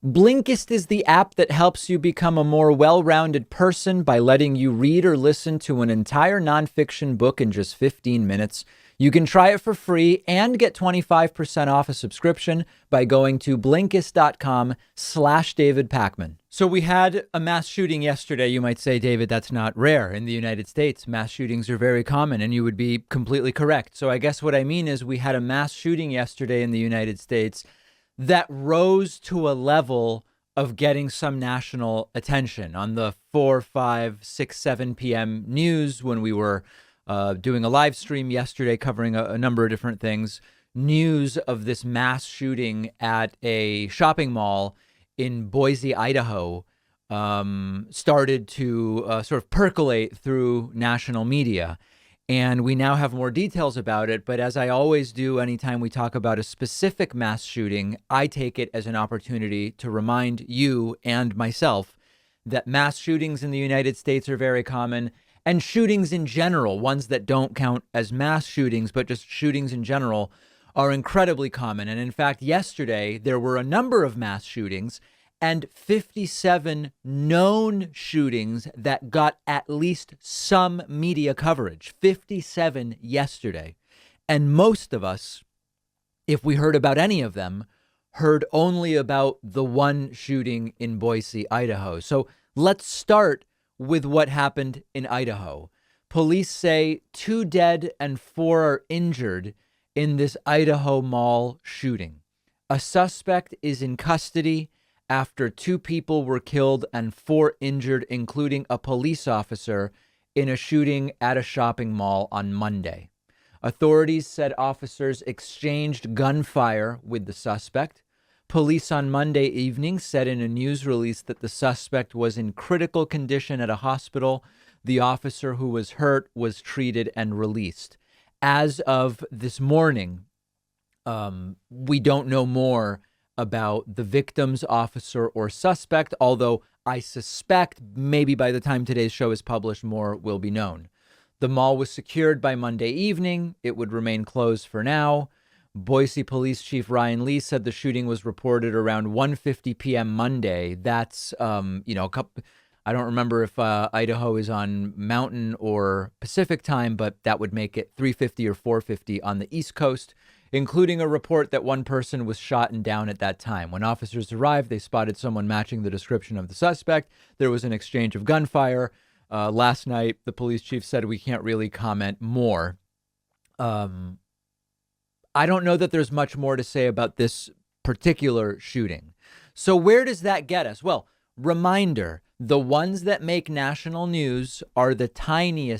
Blinkist is the app that helps you become a more well-rounded person by letting you read or listen to an entire nonfiction book in just 15 minutes. You can try it for free and get 25% off a subscription by going to Blinkist.com/David Pakman. So we had a mass shooting yesterday. You might say, David, that's not rare in the United States. Mass shootings are very common, and you would be completely correct. So I guess what I mean is we had a mass shooting yesterday in the United States that rose to a level of getting some national attention on the 4, 5, 6, 7 p.m. news when we were doing a live stream yesterday covering a number of different things. News of this mass shooting at a shopping mall in Boise, Idaho, started to sort of percolate through national media. And we now have more details about it. But as I always do, anytime we talk about a specific mass shooting, I take it as an opportunity to remind you and myself that mass shootings in the United States are very common, and shootings in general, ones that don't count as mass shootings, but just shootings in general, are incredibly common. And in fact, yesterday, there were a number of mass shootings and 57 known shootings that got at least some media coverage. 57 yesterday. And most of us, if we heard about any of them, heard only about the one shooting in Boise, Idaho. So let's start with what happened in Idaho. Police say 2 dead and 4 are injured in this Idaho mall shooting. A suspect is in custody after 2 people were killed and 4 injured, including a police officer, in a shooting at a shopping mall on Monday. Authorities said officers exchanged gunfire with the suspect. Police on Monday evening said in a news release that the suspect was in critical condition at a hospital. The officer who was hurt was treated and released. As of this morning, we don't know more about the victim's officer or suspect, although I suspect maybe by the time today's show is published, more will be known. The mall was secured by Monday evening. It would remain closed for now. Boise Police Chief Ryan Lee said the shooting was reported around 1:50 p.m. Monday. That's, a couple. I don't remember if Idaho is on Mountain or Pacific time, but that would make it 3:50 or 4:50 on the East Coast, including a report that one person was shot and down at that time. When officers arrived, they spotted someone matching the description of the suspect. There was an exchange of gunfire. Last night, the police chief said we can't really comment more. I don't know that there's much more to say about this particular shooting. So where does that get us? Well, reminder, the ones that make national news are the tiny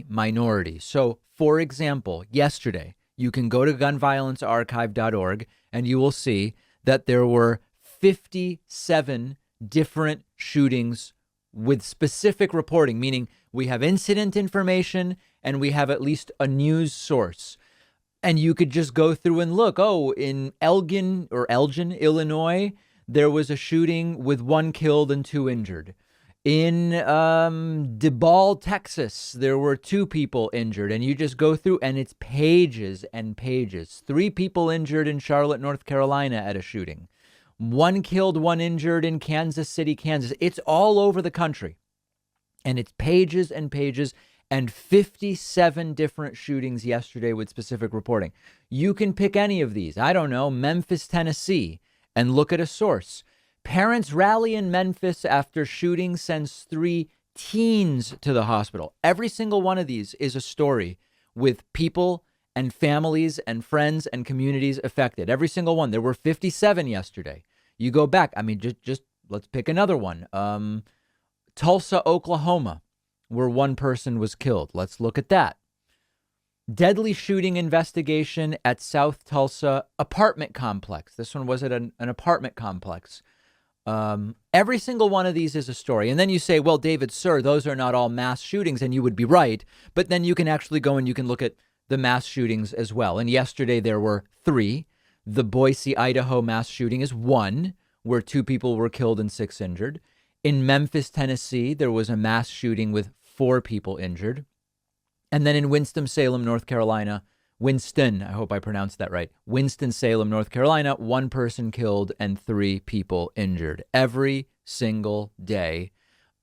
minority. So, for example, yesterday, you can go to gunviolencearchive.org and you will see that there were 57 different shootings with specific reporting, meaning we have incident information and we have at least a news source. And you could just go through and look. Oh, in Elgin, Illinois, there was a shooting with 1 killed and 2 injured. In DeBall, Texas, there were 2 people injured. And you just go through and it's pages and pages. 3 people injured in Charlotte, North Carolina at a shooting. 1 killed, 1 injured in Kansas City, Kansas. It's all over the country. And it's pages and pages and 57 different shootings yesterday with specific reporting. You can pick any of these. I don't know, Memphis, Tennessee, and look at a source. Parents rally in Memphis after shooting sends 3 teens to the hospital. Every single one of these is a story with people and families and friends and communities affected. Every single one. There were 57 yesterday. You go back. I mean, just let's pick another one. Tulsa, Oklahoma, where 1 person was killed. Let's look at that. Deadly shooting investigation at South Tulsa apartment complex. This one was at an apartment complex. Every single one of these is a story. And then you say, well, David, sir, those are not all mass shootings. And you would be right. But then you can actually go and you can look at the mass shootings as well. And yesterday there were 3. The Boise, Idaho mass shooting is 1, where 2 people were killed and 6 injured. In Memphis, Tennessee, there was a mass shooting with 4 people injured. And then in Winston-Salem, North Carolina, Winston, I hope I pronounced that right. Winston-Salem, North Carolina, 1 person killed and 3 people injured. Every single day,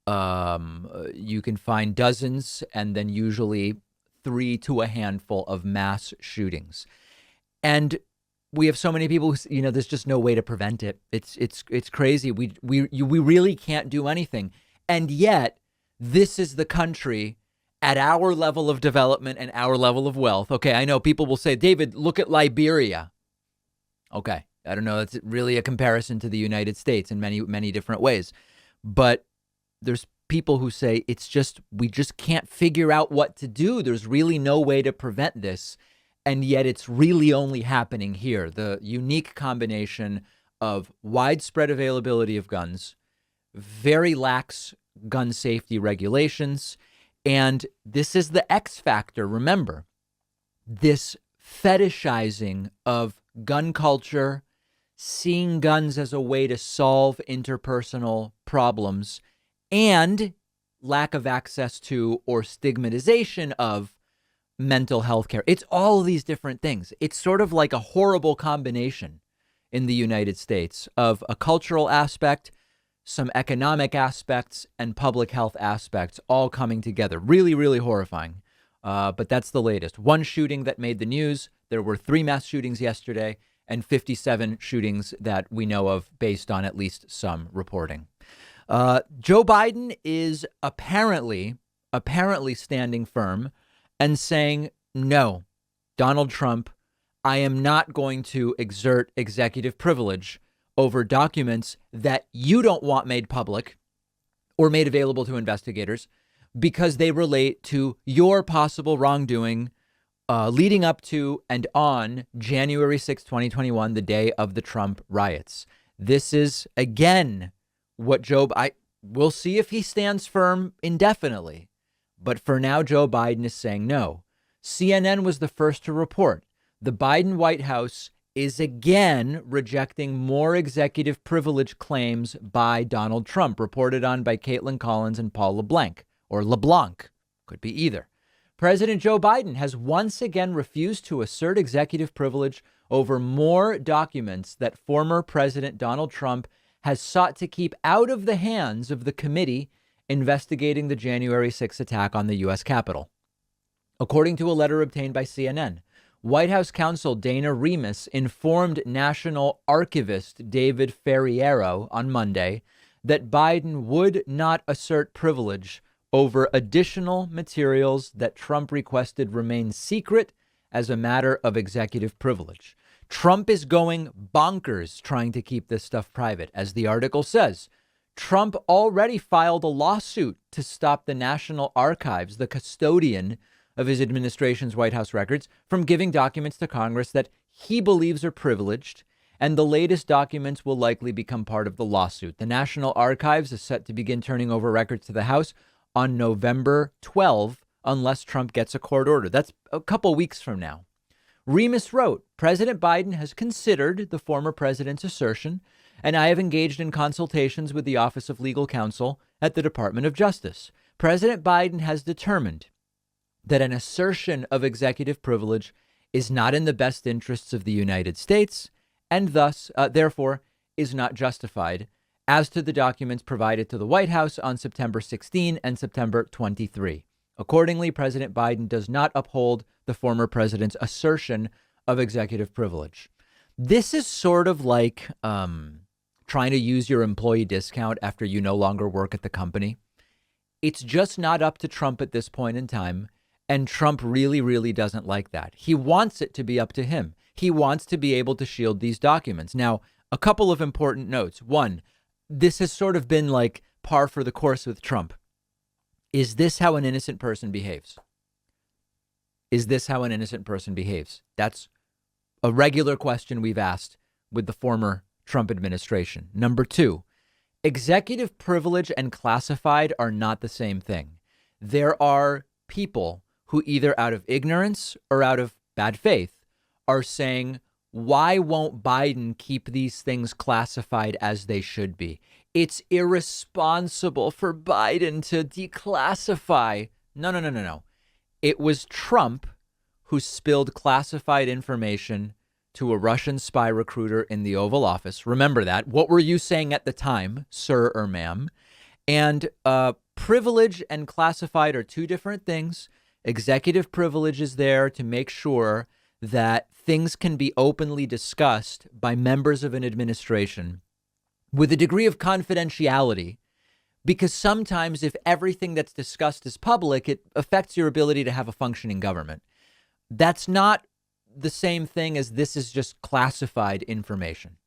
you can find dozens and then usually 3 to a handful of mass shootings. And we have so many people who, there's just no way to prevent it. It's crazy. We really can't do anything. And yet, this is the country at our level of development and our level of wealth. Okay, I know people will say, David, look at Liberia. Okay, I don't know. That's really a comparison to the United States in many, many different ways. But there's people who say we just can't figure out what to do. There's really no way to prevent this. And yet it's really only happening here. The unique combination of widespread availability of guns, very lax gun safety regulations, and this is the X factor. Remember, this fetishizing of gun culture, seeing guns as a way to solve interpersonal problems, and lack of access to or stigmatization of mental health care. It's all of these different things. It's sort of like a horrible combination in the United States of a cultural aspect, some economic aspects, and public health aspects all coming together. Really, really horrifying. But that's the latest. 1 shooting that made the news. There were 3 mass shootings yesterday and 57 shootings that we know of based on at least some reporting. Joe Biden is apparently standing firm and saying, no, Donald Trump, I am not going to exert executive privilege over documents that you don't want made public or made available to investigators because they relate to your possible wrongdoing leading up to and on January 6, 2021, the day of the Trump riots. This is, again, what we'll see if he stands firm indefinitely. But for now, Joe Biden is saying no. CNN was the first to report the Biden White House is again rejecting more executive privilege claims by Donald Trump, reported on by Caitlin Collins and Paul LeBlanc, or LeBlanc, could be either. President Joe Biden has once again refused to assert executive privilege over more documents that former President Donald Trump has sought to keep out of the hands of the committee investigating the January 6th attack on the U.S. Capitol. According to a letter obtained by CNN, White House counsel Dana Remus informed National Archivist David Ferriero on Monday that Biden would not assert privilege over additional materials that Trump requested remain secret as a matter of executive privilege. Trump is going bonkers trying to keep this stuff private. As the article says, Trump already filed a lawsuit to stop the National Archives, the custodian of his administration's White House records, from giving documents to Congress that he believes are privileged, and the latest documents will likely become part of the lawsuit. The National Archives is set to begin turning over records to the House on November 12, unless Trump gets a court order. That's a couple weeks from now. Remus wrote, President Biden has considered the former president's assertion, and I have engaged in consultations with the Office of Legal Counsel at the Department of Justice. President Biden has determined that an assertion of executive privilege is not in the best interests of the United States and thus, therefore, is not justified as to the documents provided to the White House on September 16 and September 23. Accordingly, President Biden does not uphold the former president's assertion of executive privilege. This is sort of like trying to use your employee discount after you no longer work at the company. It's just not up to Trump at this point in time. And Trump really, really doesn't like that. He wants it to be up to him. He wants to be able to shield these documents. Now, a couple of important notes. One, this has sort of been like par for the course with Trump. Is this how an innocent person behaves? Is this how an innocent person behaves? That's a regular question we've asked with the former Trump administration. Number 2, executive privilege and classified are not the same thing. There are people who either out of ignorance or out of bad faith are saying, why won't Biden keep these things classified as they should be? It's irresponsible for Biden to declassify. No. It was Trump who spilled classified information to a Russian spy recruiter in the Oval Office. Remember that. What were you saying at the time, sir or ma'am? And privilege and classified are two different things. Executive privilege is there to make sure that things can be openly discussed by members of an administration with a degree of confidentiality, because sometimes if everything that's discussed is public, it affects your ability to have a functioning government. That's not the same thing as this is just classified information.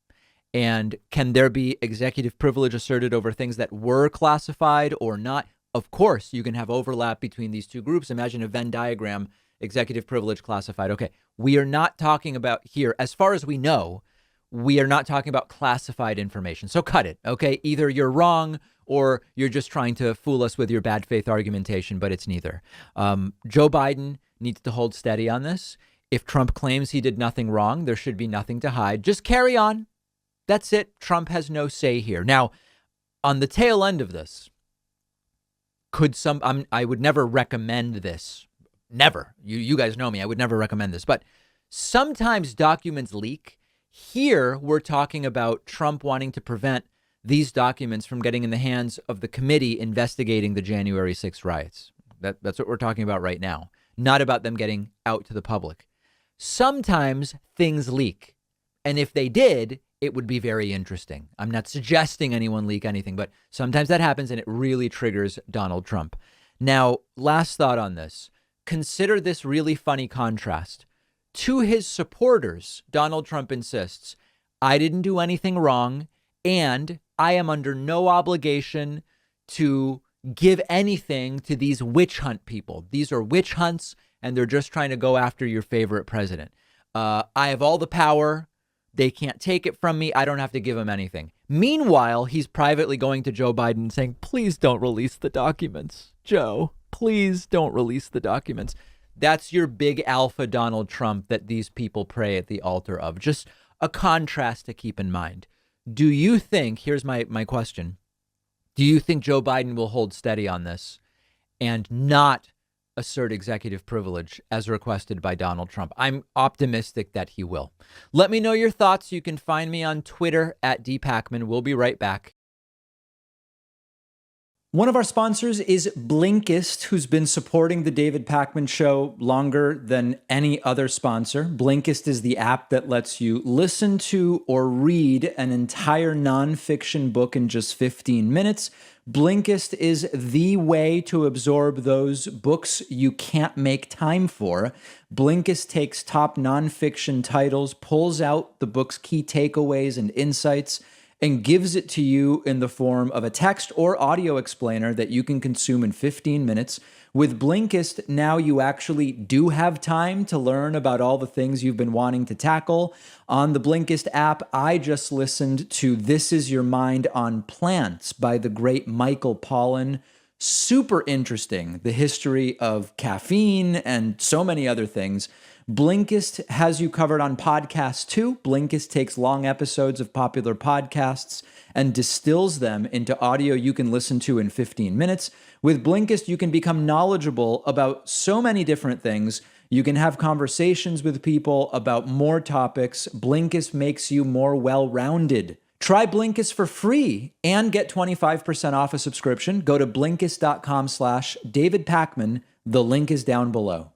And can there be executive privilege asserted over things that were classified or not? Of course, you can have overlap between these two groups. Imagine a Venn diagram, executive privilege, classified. Okay, we are not talking about here, as far as we know, we are not talking about classified information. So cut it, okay? Either you're wrong or you're just trying to fool us with your bad faith argumentation, but it's neither. Joe Biden needs to hold steady on this. If Trump claims he did nothing wrong, there should be nothing to hide. Just carry on. That's it. Trump has no say here. Now, on the tail end of this, I would never recommend this. Never. You guys know me. I would never recommend this. But sometimes documents leak. Here, we're talking about Trump wanting to prevent these documents from getting in the hands of the committee investigating the January 6th riots. That's what we're talking about right now. Not about them getting out to the public. Sometimes things leak. And if they did, it would be very interesting. I'm not suggesting anyone leak anything, but sometimes that happens and it really triggers Donald Trump. Now, last thought on this. Consider this really funny contrast. To his supporters, Donald Trump insists, I didn't do anything wrong, and I am under no obligation to give anything to these witch hunt people. These are witch hunts, and they're just trying to go after your favorite president. I have all the power. They can't take it from me. I don't have to give them anything. Meanwhile, he's privately going to Joe Biden saying, please don't release the documents. Joe, please don't release the documents. That's your big alpha Donald Trump that these people pray at the altar of. Just a contrast to keep in mind. Do you think, here's my question, do you think Joe Biden will hold steady on this and not assert executive privilege as requested by Donald Trump? I'm optimistic that he will. Let me know your thoughts. You can find me on Twitter at @dpacman. We'll be right back. One of our sponsors is Blinkist, who's been supporting the David Pakman Show longer than any other sponsor. Blinkist is the app that lets you listen to or read an entire nonfiction book in just 15 minutes. Blinkist is the way to absorb those books you can't make time for. Blinkist takes top nonfiction titles, pulls out the book's key takeaways and insights, and gives it to you in the form of a text or audio explainer that you can consume in 15 minutes. With Blinkist, now you actually do have time to learn about all the things you've been wanting to tackle. On the Blinkist app, I just listened to This Is Your Mind on Plants by the great Michael Pollan. Super interesting, the history of caffeine and so many other things. Blinkist has you covered on podcasts too. Blinkist takes long episodes of popular podcasts and distills them into audio you can listen to in 15 minutes. With Blinkist, you can become knowledgeable about so many different things. You can have conversations with people about more topics. Blinkist makes you more well-rounded. Try Blinkist for free and get 25% off a subscription. Go to Blinkist.com/David Pakman. The link is down below.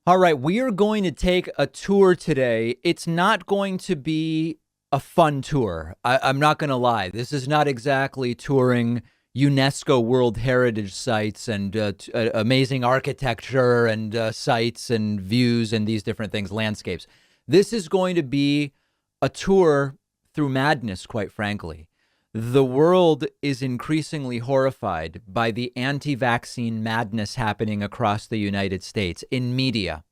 All right, we are going to take a tour today. It's not going to be a fun tour. I'm not going to lie. This is not exactly touring UNESCO World Heritage sites and amazing architecture and sites and views and these different things, landscapes. This is going to be a tour through madness, quite frankly. The world is increasingly horrified by the anti-vaccine madness happening across the United States in media,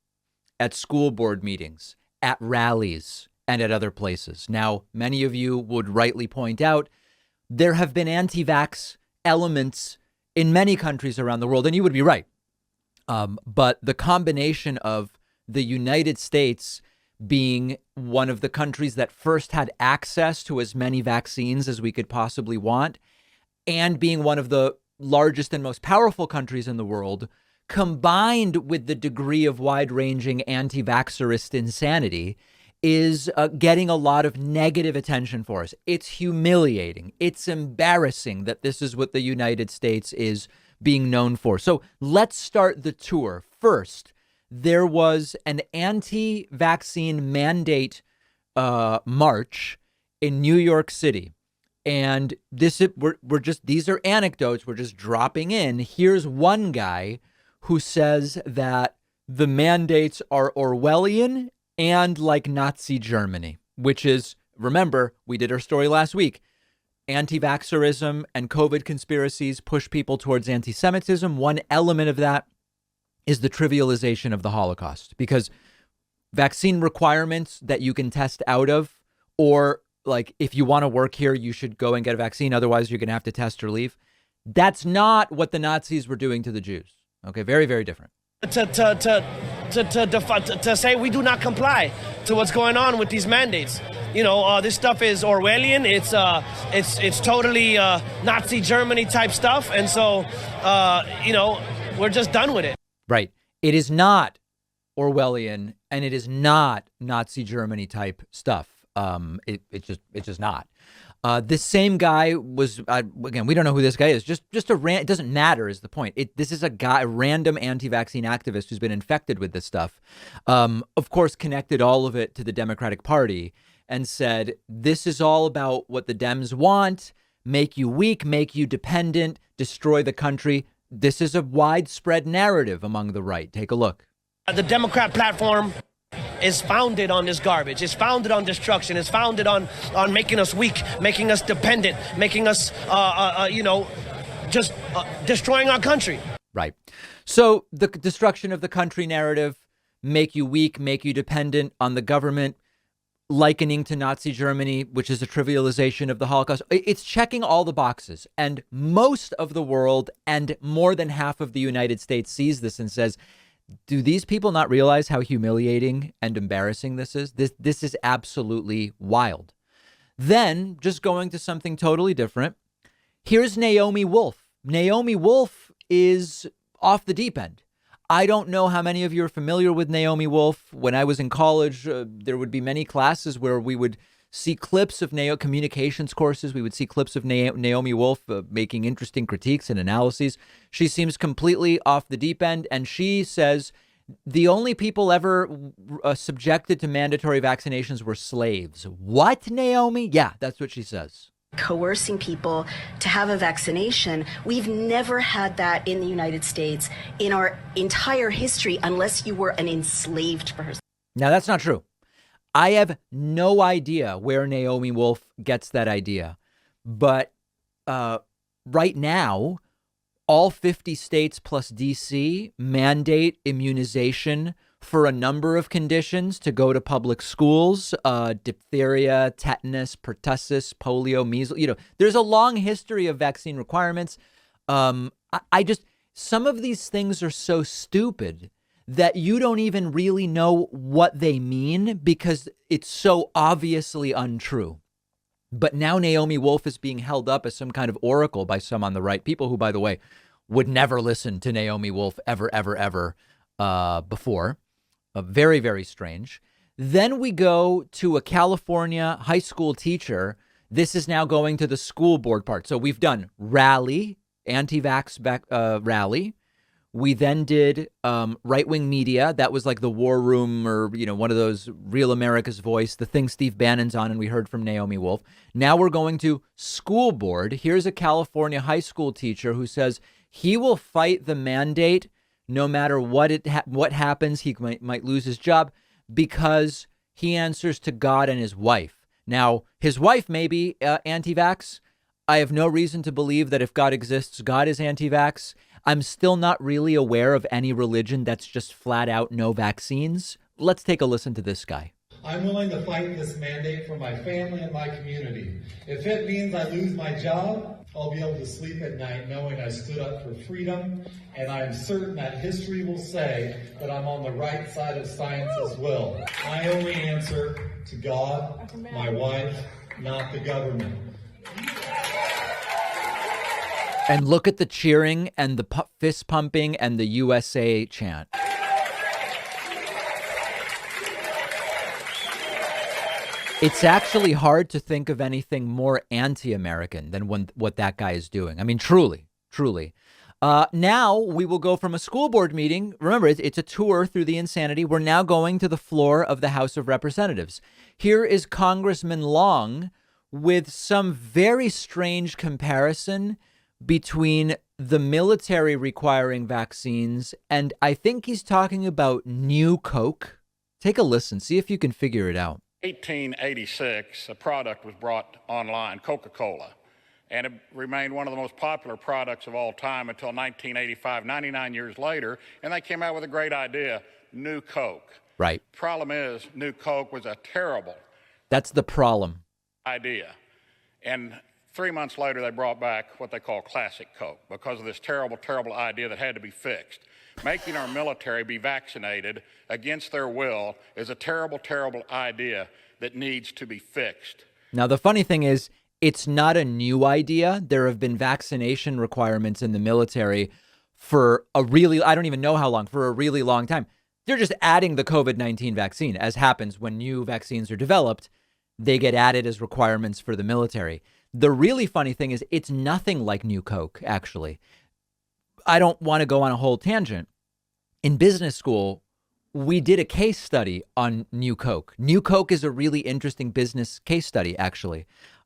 at school board meetings, at rallies, and at other places. Now, many of you would rightly point out there have been anti-vax elements in many countries around the world, and you would be right. But the combination of the United States being one of the countries that first had access to as many vaccines as we could possibly want, and being one of the largest and most powerful countries in the world, combined with the degree of wide-ranging anti-vaxxerist insanity, is getting a lot of negative attention for us. It's humiliating. It's embarrassing that this is what the United States is being known for. So let's start the tour. First, there was an anti-vaccine mandate march in New York City. And these are anecdotes. We're just dropping in. Here's one guy who says that the mandates are Orwellian and like Nazi Germany, which is, remember, we did our story last week. Anti-vaxxerism and COVID conspiracies push people towards anti-Semitism. One element of that is the trivialization of the Holocaust, because vaccine requirements that you can test out of, or like if you want to work here, you should go and get a vaccine. Otherwise, you're going to have to test or leave. That's not what the Nazis were doing to the Jews. OK, very, very different. To say we do not comply to what's going on with these mandates. You know, this stuff is Orwellian. It's totally Nazi Germany type stuff. And so, we're just done with it. Right. It is not Orwellian, and it is not Nazi Germany type stuff. It's just not. This same guy was, again, we don't know who this guy is. Just it doesn't matter is the point. This is a random anti-vaccine activist who's been infected with this stuff. Of course, connected all of it to the Democratic Party and said, this is all about what the Dems want, make you weak, make you dependent, destroy the country. This is a widespread narrative among the right. Take a look. The Democrat platform is founded on this garbage. It's founded on destruction. It's founded on making us weak, making us dependent, making us, just destroying our country. Right. So the destruction of the country narrative, make you weak, make you dependent on the government, likening to Nazi Germany, which is a trivialization of the Holocaust. It's checking all the boxes. And most of the world and more than half of the United States sees this and says, do these people not realize how humiliating and embarrassing this is? This is absolutely wild. Then, just going to something totally different, here's Naomi Wolf. Naomi Wolf is off the deep end. I don't know how many of you are familiar with Naomi Wolf. When I was in college, there would be many classes where we would see clips of communications courses. We would see clips of Naomi Wolf making interesting critiques and analyses. She seems completely off the deep end. And she says the only people ever subjected to mandatory vaccinations were slaves. What, Naomi? Yeah, that's what she says. Coercing people to have a vaccination. We've never had that in the United States in our entire history, unless you were an enslaved person. Now, that's not true. I have no idea where Naomi Wolf gets that idea. But right now, all 50 states plus DC mandate immunization for a number of conditions to go to public schools, diphtheria, tetanus, pertussis, polio, measles. There's a long history of vaccine requirements. Some of these things are so stupid that you don't even really know what they mean because it's so obviously untrue. But now Naomi Wolf is being held up as some kind of oracle by some on the right, people who, by the way, would never listen to Naomi Wolf ever before. Very, very strange. Then we go to a California high school teacher. This is now going to the school board part. So we've done rally, anti-vax rally. We then did right-wing media. That was like the War Room or, one of those Real America's Voice, the thing Steve Bannon's on, and we heard from Naomi Wolf. Now we're going to school board. Here's a California high school teacher who says he will fight the mandate no matter what happens. He might lose his job because he answers to God and his wife. Now, his wife may be anti-vax. I have no reason to believe that if God exists, God is anti-vax. I'm still not really aware of any religion that's just flat out no vaccines. Let's take a listen to this guy. I'm willing to fight this mandate for my family and my community. If it means I lose my job, I'll be able to sleep at night knowing I stood up for freedom, and I'm certain that history will say that I'm on the right side of science as well. I only answer to God, my wife, not the government. And look at the cheering and the fist pumping and the USA chant. It's actually hard to think of anything more anti-American than what that guy is doing. I mean, truly, truly. Now we will go from a school board meeting. Remember, it's a tour through the insanity. We're now going to the floor of the House of Representatives. Here is Congressman Long with some very strange comparison between the military requiring vaccines, and I think he's talking about new Coke. Take a listen. See if you can figure it out. 1886, a product was brought online, Coca-Cola, and it remained one of the most popular products of all time until 1985, 99 years later, and they came out with a great idea, New Coke. Right. Problem is, New Coke was a terrible That's the problem. idea. And 3 months later, they brought back what they call Classic Coke because of this terrible, terrible idea that had to be fixed. Making our military be vaccinated against their will is a terrible, terrible idea that needs to be fixed. Now, the funny thing is, it's not a new idea. There have been vaccination requirements in the military for I don't even know how long, for a really long time. They're just adding the COVID-19 vaccine, as happens when new vaccines are developed. They get added as requirements for the military. The really funny thing is it's nothing like New Coke, actually. I don't want to go on a whole tangent. In business school, we did a case study on New Coke. New Coke is a really interesting business case study, actually.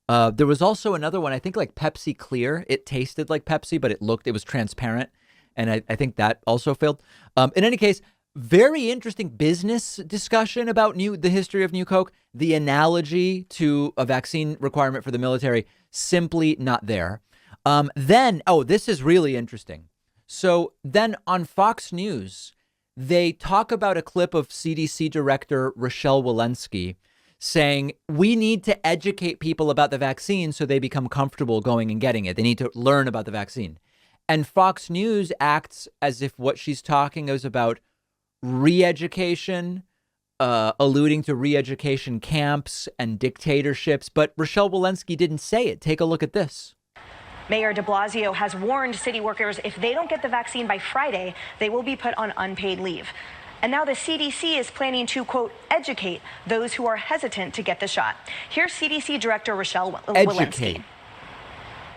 There was also another one, I think like Pepsi Clear. It tasted like Pepsi, but it was transparent. And I think that also failed. In any case, very interesting business discussion about the history of New Coke. The analogy to a vaccine requirement for the military, simply not there. This is really interesting. So then on Fox News, they talk about a clip of CDC Director Rochelle Walensky saying, we need to educate people about the vaccine so they become comfortable going and getting it. They need to learn about the vaccine. And Fox News acts as if what she's talking is about re-education, alluding to re-education camps and dictatorships. But Rochelle Walensky didn't say it. Take a look at this. Mayor de Blasio has warned city workers if they don't get the vaccine by Friday, they will be put on unpaid leave. And now the CDC is planning to, quote, educate those who are hesitant to get the shot. Here's CDC Director Rochelle Walensky.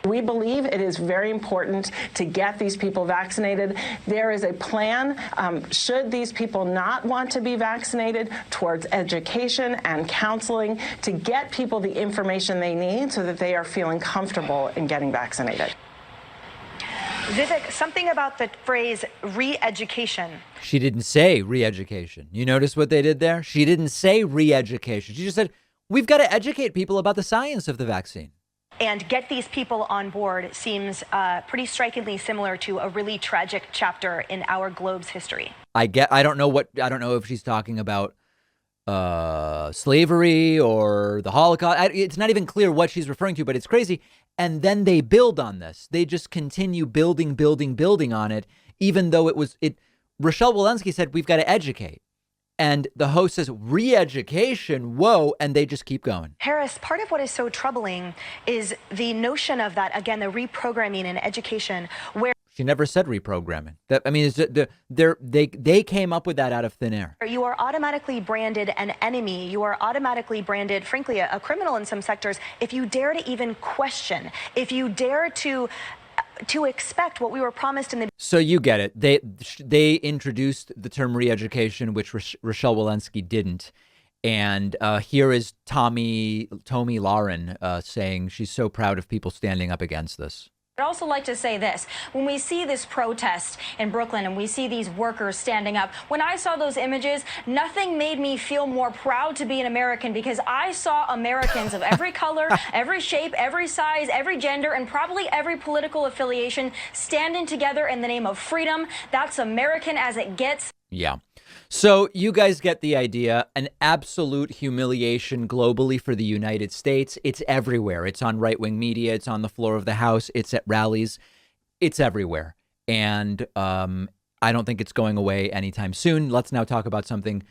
We believe it is very important to get these people vaccinated. There is a plan, should these people not want to be vaccinated, towards education and counseling to get people the information they need so that they are feeling comfortable in getting vaccinated. Vivek, something about the phrase re-education. She didn't say re-education. You notice what they did there? She didn't say re-education. She just said, we've got to educate people about the science of the vaccine. And get these people on board seems pretty strikingly similar to a really tragic chapter in our globe's history. I don't know if she's talking about slavery or the Holocaust. It's not even clear what she's referring to, but it's crazy. And then they build on this. They just continue building on it, even though Rochelle Walensky said, we've got to educate. And the host says, re-education, whoa, and they just keep going. Harris, part of what is so troubling is the notion of that, again, the reprogramming in education, where she never said reprogramming. They came up with that out of thin air. You are automatically branded an enemy. You are automatically branded, frankly, a criminal in some sectors if you dare to even question, if you dare to expect what we were promised in the... So you get it. They introduced the term re-education, which Rochelle Walensky didn't. And here is Tomi Lahren saying she's so proud of people standing up against this. I'd also like to say this. When we see this protest in Brooklyn and we see these workers standing up, when I saw those images, nothing made me feel more proud to be an American, because I saw Americans of every color, every shape, every size, every gender, and probably every political affiliation standing together in the name of freedom. That's American as it gets. Yeah. So you guys get the idea. An absolute humiliation globally for the United States. It's everywhere. It's on right-wing media. It's on the floor of the House. It's at rallies. It's everywhere. And I don't think it's going away anytime soon. Let's now talk about something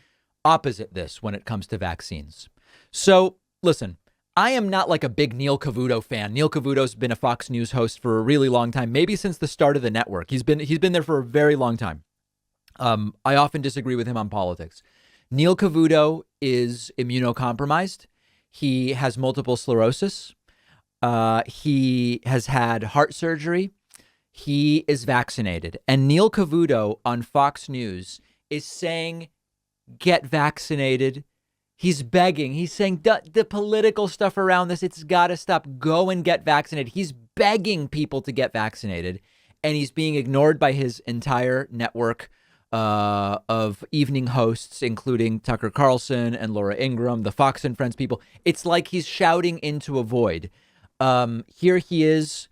opposite this when it comes to vaccines. So listen, I am not like a big Neil Cavuto fan. Neil Cavuto's been a Fox News host for a really long time, maybe since the start of the network. He's been there for a very long time. I often disagree with him on politics. Neil Cavuto is immunocompromised. He has multiple sclerosis. He has had heart surgery. He is vaccinated. And Neil Cavuto on Fox News is saying, get vaccinated. He's begging. He's saying the political stuff around this, it's got to stop. Go and get vaccinated. He's begging people to get vaccinated. And he's being ignored by his entire network of evening hosts, including Tucker Carlson and Laura Ingraham, the Fox and Friends people. It's like he's shouting into a void. Here he is.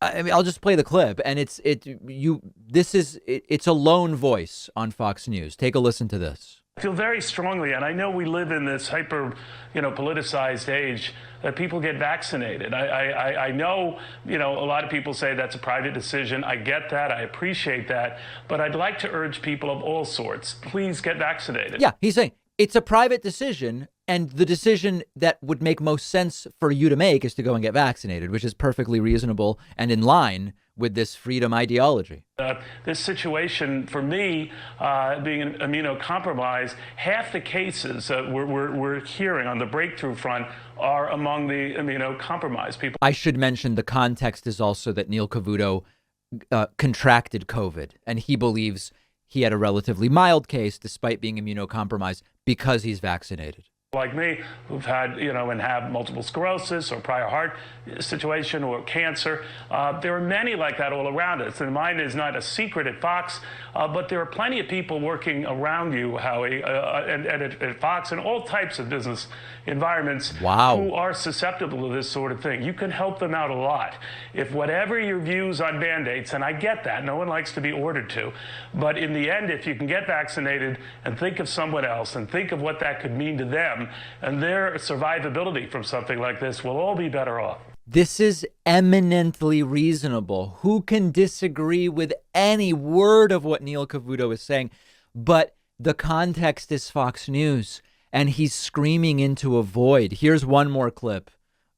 I mean, I'll just play the clip, and it's a lone voice on Fox News. Take a listen to this. I feel very strongly, and I know we live in this hyper, politicized age, that people get vaccinated. I know, a lot of people say that's a private decision. I get that. I appreciate that. But I'd like to urge people of all sorts, please get vaccinated. Yeah, he's saying it's a private decision, and the decision that would make most sense for you to make is to go and get vaccinated, which is perfectly reasonable and in line with this freedom ideology. This situation, for me, being immunocompromised, half the cases we're hearing on the breakthrough front are among the immunocompromised people. I should mention the context is also that Neil Cavuto contracted COVID, and he believes he had a relatively mild case despite being immunocompromised because he's vaccinated. Like me, who've had, and have multiple sclerosis or prior heart situation or cancer. There are many like that all around us. And mine is not a secret at Fox, but there are plenty of people working around you, Howie, and at Fox and all types of business environments who are susceptible to this sort of thing. You can help them out a lot. If whatever your views on mandates, and I get that, no one likes to be ordered to, but in the end, if you can get vaccinated and think of someone else and think of what that could mean to them, and their survivability from something like this, will all be better off. This is eminently reasonable. Who can disagree with any word of what Neil Cavuto is saying? But the context is Fox News, and he's screaming into a void. Here's one more clip.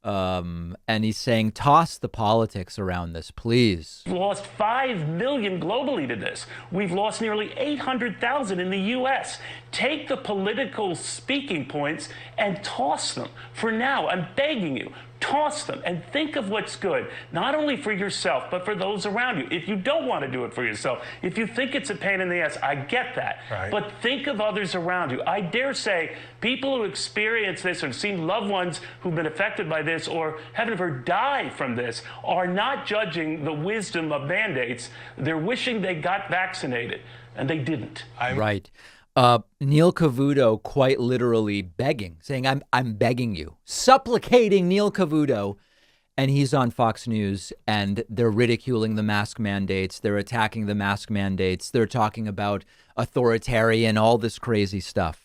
And he's saying, toss the politics around this, please. We've lost 5 million globally to this. We've lost nearly 800,000 in the U.S. Take the political speaking points and toss them. For now, I'm begging you, toss them and think of what's good, not only for yourself, but for those around you. If you don't want to do it for yourself, if you think it's a pain in the ass, I get that. Right. But think of others around you. I dare say people who experience this or seen loved ones who've been affected by this or heaven forbid die from this are not judging the wisdom of mandates. They're wishing they got vaccinated, and they didn't. Right. Neil Cavuto quite literally begging, saying, I'm begging you, supplicating Neil Cavuto. And he's on Fox News, and they're ridiculing the mask mandates. They're attacking the mask mandates. They're talking about authoritarian, all this crazy stuff.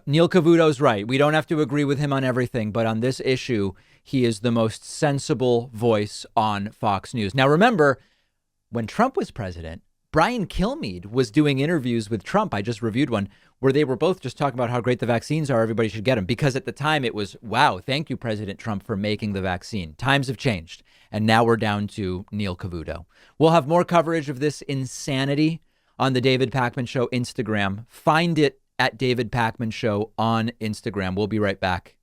Neil Cavuto's right. We don't have to agree with him on everything, but on this issue, he is the most sensible voice on Fox News. Now, remember, when Trump was president, Brian Kilmeade was doing interviews with Trump. I just reviewed one where they were both just talking about how great the vaccines are. Everybody should get them, because at the time it was, wow, thank you, President Trump, for making the vaccine. Times have changed. And now we're down to Neil Cavuto. We'll have more coverage of this insanity on the David Pakman Show Instagram. Find it at David Pakman Show on Instagram. We'll be right back.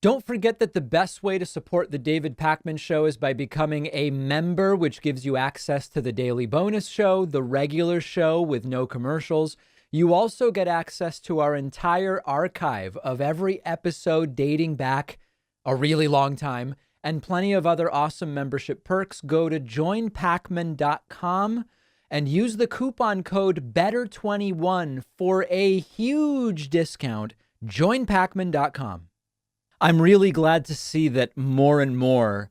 Don't forget that the best way to support the David Pakman Show is by becoming a member, which gives you access to the daily bonus show, the regular show with no commercials. You also get access to our entire archive of every episode dating back a really long time, and plenty of other awesome membership perks. Go to joinpakman.com and use the coupon code BETTER21 for a huge discount. Joinpakman.com. I'm really glad to see that more and more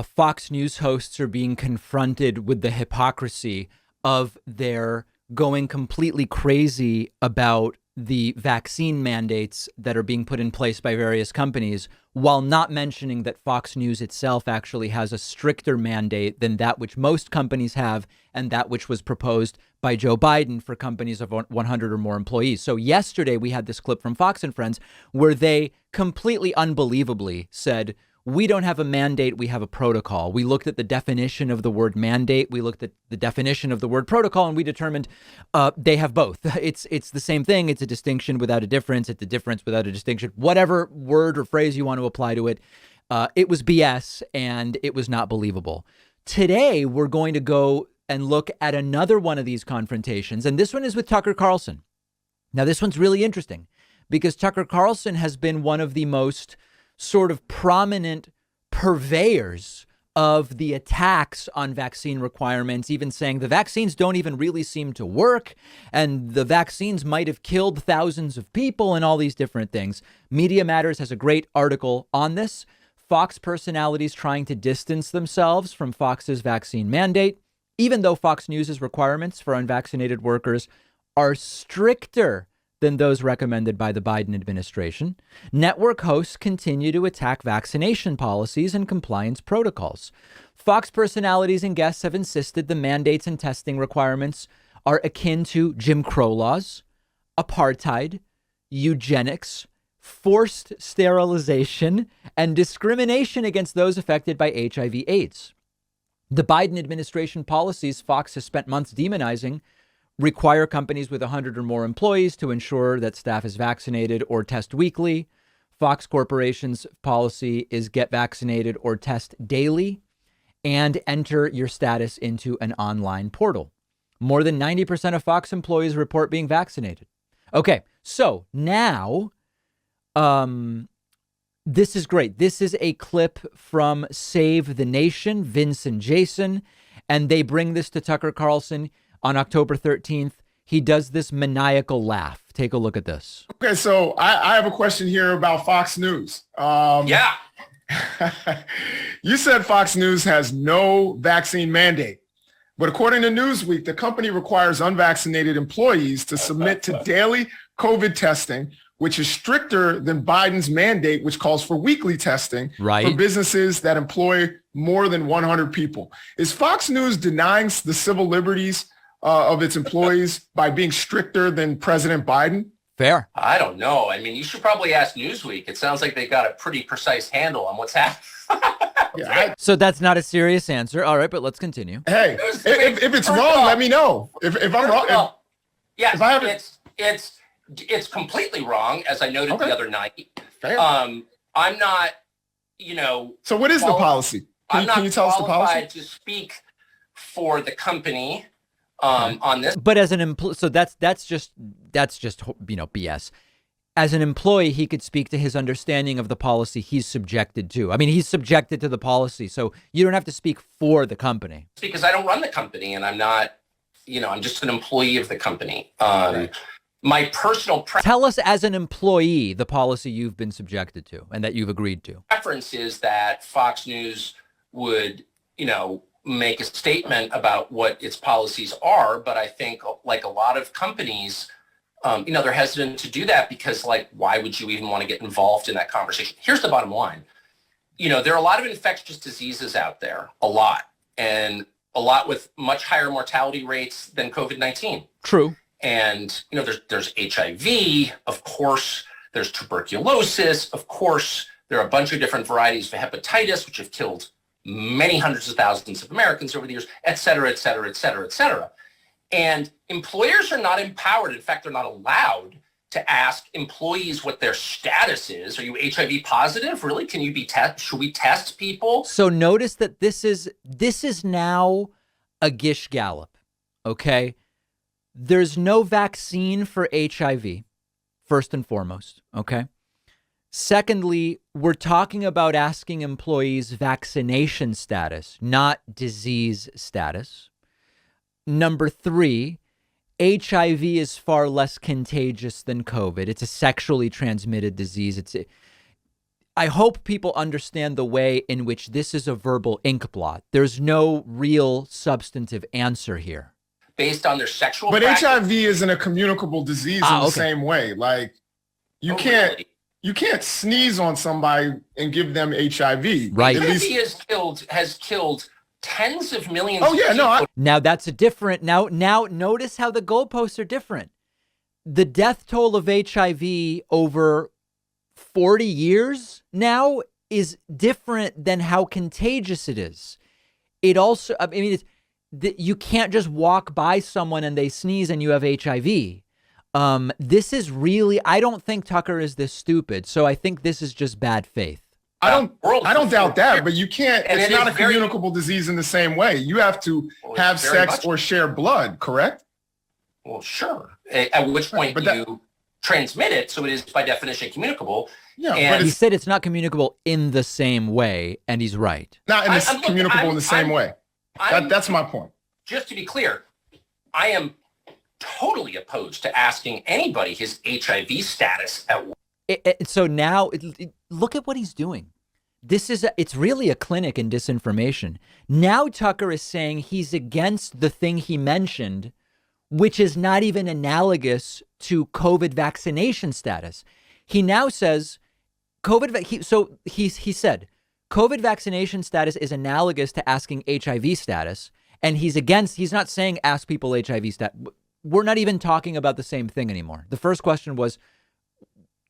Fox News hosts are being confronted with the hypocrisy of their going completely crazy about the vaccine mandates that are being put in place by various companies, while not mentioning that Fox News itself actually has a stricter mandate than that which most companies have and that which was proposed by Joe Biden for companies of 100 or more employees. So yesterday we had this clip from Fox and Friends where they completely unbelievably said, we don't have a mandate, we have a protocol. We looked at the definition of the word mandate, we looked at the definition of the word protocol, and we determined they have both. It's the same thing. It's a distinction without a difference. It's a difference without a distinction. Whatever word or phrase you want to apply to it, it was BS and it was not believable. Today, we're going to go and look at another one of these confrontations, and this one is with Tucker Carlson. Now, this one's really interesting because Tucker Carlson has been one of the most sort of prominent purveyors of the attacks on vaccine requirements, even saying the vaccines don't even really seem to work and the vaccines might have killed thousands of people and all these different things. Media Matters has a great article on this. Fox personalities trying to distance themselves from Fox's vaccine mandate, even though Fox News's requirements for unvaccinated workers are stricter than those recommended by the Biden administration. Network hosts continue to attack vaccination policies and compliance protocols. Fox personalities and guests have insisted the mandates and testing requirements are akin to Jim Crow laws, apartheid, eugenics, forced sterilization, and discrimination against those affected by HIV/AIDS. The Biden administration policies Fox has spent months demonizing require companies with 100 or more employees to ensure that staff is vaccinated or test weekly. Fox Corporation's policy is get vaccinated or test daily and enter your status into an online portal. More than 90% of Fox employees report being vaccinated. Okay, so now this is great. This is a clip from Save the Nation, Vince and Jason, and they bring this to Tucker Carlson. On October 13th, he does this maniacal laugh. Take a look at this. Okay, so I have a question here about Fox News. Yeah. You said Fox News has no vaccine mandate, but according to Newsweek, the company requires unvaccinated employees to submit to daily COVID testing, which is stricter than Biden's mandate, which calls for weekly testing for businesses that employ more than 100 people. Is Fox News denying the civil liberties of its employees by being stricter than President Biden? Fair. I don't know. I mean, you should probably ask Newsweek. It sounds like they got a pretty precise handle on what's happening. So that's not a serious answer. All right, but let's continue. Hey, if it's wrong, let me know. If I'm wrong, it's completely wrong, as I noted the other night. Fair. I'm not, So what is the policy? Can you tell us the policy? I'm not qualified to speak for the company on this. But as an employee, so that's just BS. As an employee, he could speak to his understanding of the policy he's subjected to. I mean, he's subjected to the policy, so you don't have to speak for the company. It's because I don't run the company, and I'm not, I'm just an employee of the company. My personal Tell us, as an employee, the policy you've been subjected to and that you've agreed to. Preference is that Fox News would, make a statement about what its policies are. But I think, like a lot of companies, they're hesitant to do that because, why would you even want to get involved in that conversation? Here's the bottom line. There are a lot of infectious diseases out there, and a lot with much higher mortality rates than COVID-19. True. And, there's HIV, of course, there's tuberculosis, of course, there are a bunch of different varieties of hepatitis, which have killed many hundreds of thousands of Americans over the years, et cetera, et cetera, et cetera, et cetera. And employers are not empowered. In fact, they're not allowed to ask employees what their status is. Are you HIV positive? Really? Can you be tested? Should we test people? So notice that this is now a Gish Gallop. Okay. There's no vaccine for HIV, first and foremost. Okay. Secondly, we're talking about asking employees vaccination status, not disease status. Number three, HIV is far less contagious than COVID. It's a sexually transmitted disease. I hope people understand the way in which this is a verbal ink blot. There's no real substantive answer here. based on their sexual But practice. HIV isn't a communicable disease in the same way. Like you can't sneeze on somebody and give them HIV. Right. HIV has killed tens of millions of yeah, people. Now that's a different, now notice how the goalposts are different. The death toll of HIV over 40 years now is different than how contagious it is. It also, I mean, you can't just walk by someone and they sneeze and you have HIV. This is really, I don't think Tucker is this stupid. So I think this is just bad faith. I don't doubt that, but you can't, it's not a communicable disease in the same way. You have to have sex or share blood, correct? Well, sure. At which point you transmit it, so it is by definition communicable. Yeah, and he said it's not communicable in the same way, and he's right. Not communicable in the same way. That's my point. Just to be clear, I am totally opposed to asking anybody his HIV status at work. So now, look at what he's doing. It's really a clinic in disinformation. Now Tucker is saying he's against the thing he mentioned, which is not even analogous to COVID vaccination status. He now says he said COVID vaccination status is analogous to asking HIV status. And he's not saying ask people HIV status. We're not even talking about the same thing anymore. The first question was,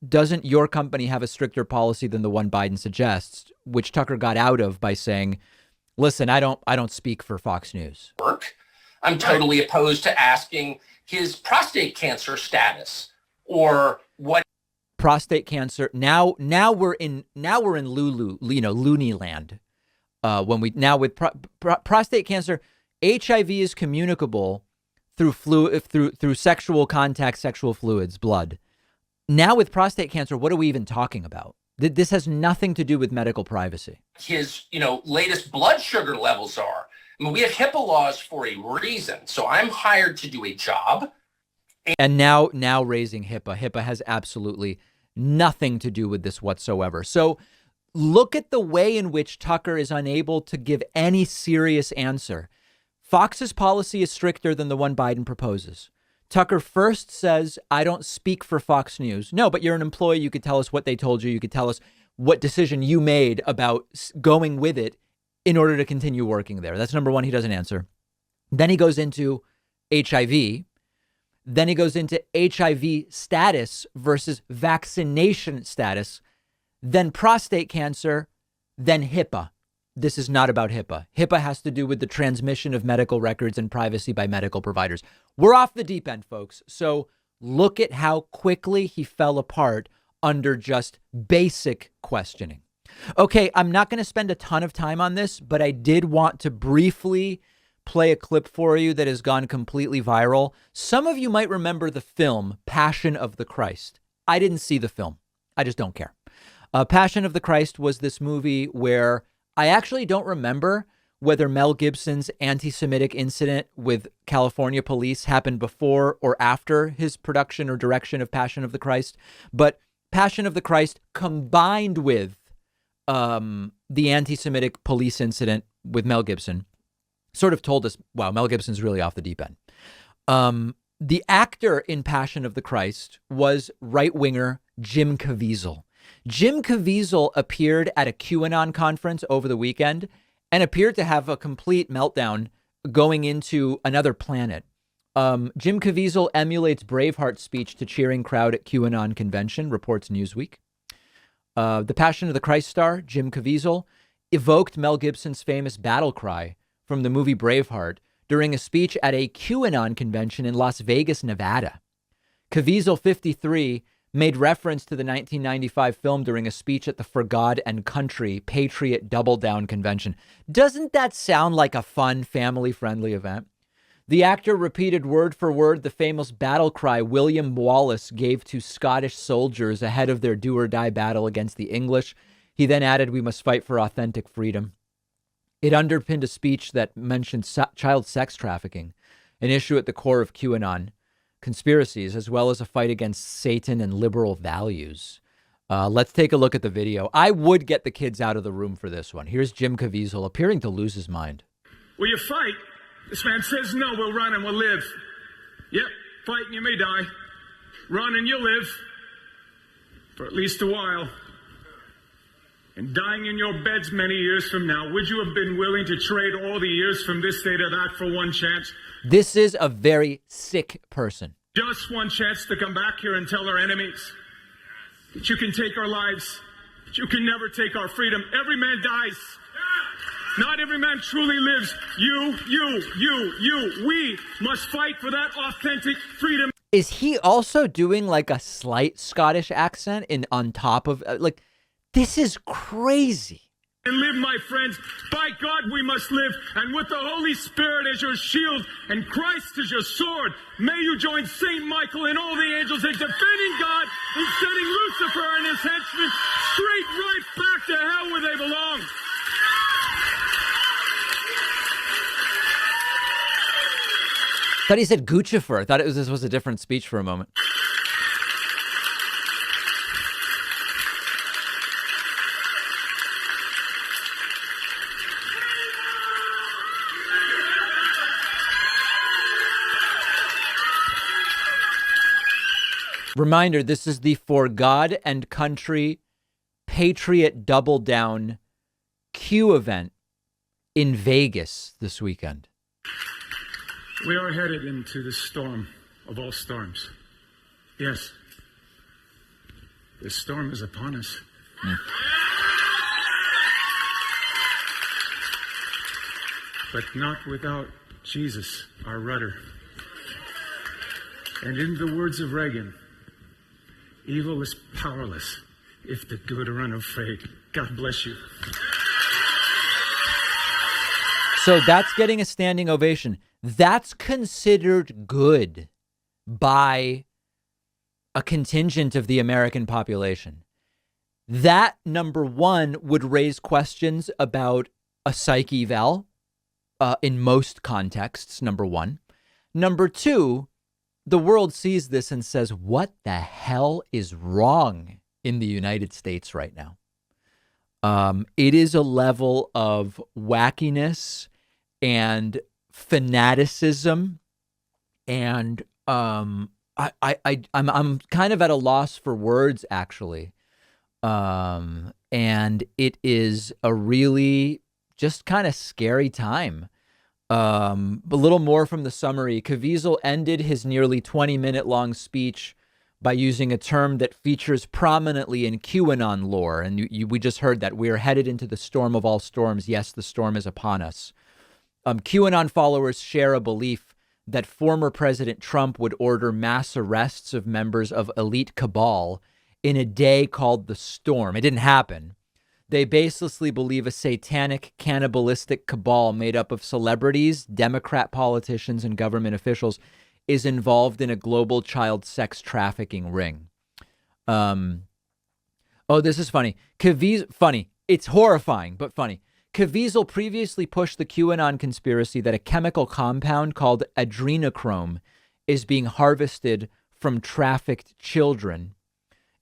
doesn't your company have a stricter policy than the one Biden suggests, which Tucker got out of by saying, listen, I don't speak for Fox News. I'm totally opposed to asking his prostate cancer status or what prostate cancer. Now we're in loony land. With prostate cancer, HIV is communicable through sexual contact, sexual fluids, blood. Now with prostate cancer, what are we even talking about? This has nothing to do with medical privacy. His, latest blood sugar levels are. I mean, we have HIPAA laws for a reason. So I'm hired to do a job. And now raising HIPAA. HIPAA has absolutely nothing to do with this whatsoever. So look at the way in which Tucker is unable to give any serious answer. Fox's policy is stricter than the one Biden proposes. Tucker first says, I don't speak for Fox News. No, but you're an employee. You could tell us what they told you. You could tell us what decision you made about going with it in order to continue working there. That's number one. He doesn't answer. Then he goes into HIV. Then he goes into HIV status versus vaccination status. Then prostate cancer. Then HIPAA. This is not about HIPAA. HIPAA has to do with the transmission of medical records and privacy by medical providers. We're off the deep end, folks. So look at how quickly he fell apart under just basic questioning. Okay, I'm not going to spend a ton of time on this, but I did want to briefly play a clip for you that has gone completely viral. Some of you might remember the film Passion of the Christ. I didn't see the film. I just don't care. Passion of the Christ was this movie where I actually don't remember whether Mel Gibson's anti-Semitic incident with California police happened before or after his production or direction of Passion of the Christ. But Passion of the Christ combined with the anti-Semitic police incident with Mel Gibson sort of told us, wow, Mel Gibson's really off the deep end. The actor in Passion of the Christ was right-winger Jim Caviezel. Jim Caviezel appeared at a Q-Anon conference over the weekend and appeared to have a complete meltdown going into another planet. Jim Caviezel emulates Braveheart's speech to cheering crowd at QAnon convention, reports Newsweek. The Passion of the Christ star, Jim Caviezel, evoked Mel Gibson's famous battle cry from the movie Braveheart during a speech at a QAnon convention in Las Vegas, Nevada. Caviezel, 53, made reference to the 1995 film during a speech at the For God and Country Patriot Double Down convention. Doesn't that sound like a fun, family-friendly event? The actor repeated word for word the famous battle cry William Wallace gave to Scottish soldiers ahead of their do-or-die battle against the English. He then added, "We must fight for authentic freedom." It underpinned a speech that mentioned child sex trafficking, an issue at the core of QAnon conspiracies, as well as a fight against Satan and liberal values. Let's take a look at the video. I would get the kids out of the room for this one. Here's Jim Caviezel appearing to lose his mind. Will you fight This man says no, we'll run and we'll live. Yep, fighting you may die. Run and you'll live. For at least a while. And dying in your beds many years from now, would you have been willing to trade all the years from this day to that for one chance? This is a very sick person. Just one chance to come back here and tell our enemies that you can take our lives, that you can never take our freedom. Every man dies. Not every man truly lives. You. We must fight for that authentic freedom. Is he also doing like a slight Scottish accent on top of like, this is crazy. And live, my friends. By God, we must live. And with the Holy Spirit as your shield and Christ as your sword, may you join Saint Michael and all the angels in defending God and sending Lucifer and his henchmen straight right back to hell where they belong. Thought he said Guccifer. I thought this was a different speech for a moment. Reminder, this is the For God and Country Patriot Double Down Q event in Vegas this weekend. We are headed into the storm of all storms. Yes. This storm is upon us. But not without Jesus, our rudder. And in the words of Reagan, evil is powerless if the good are unafraid. God bless you. So that's getting a standing ovation. That's considered good by a contingent of the American population. That, number one, would raise questions about a psych eval in most contexts, number one. Number two, the world sees this and says, what the hell is wrong in the United States right now? It is a level of wackiness and fanaticism, and I'm kind of at a loss for words, actually. And it is a really just kind of scary time. A little more from the summary. Caviezel ended his nearly 20-minute long speech by using a term that features prominently in Q-Anon lore. And we just heard that we are headed into the storm of all storms. Yes, the storm is upon us. QAnon followers share a belief that former President Trump would order mass arrests of members of elite cabal in a day called the storm. It didn't happen. They baselessly believe a satanic, cannibalistic cabal made up of celebrities, Democrat politicians, and government officials is involved in a global child sex trafficking ring. Oh, this is funny. Funny. It's horrifying, but funny. Caviezel previously pushed the QAnon conspiracy that a chemical compound called adrenochrome is being harvested from trafficked children.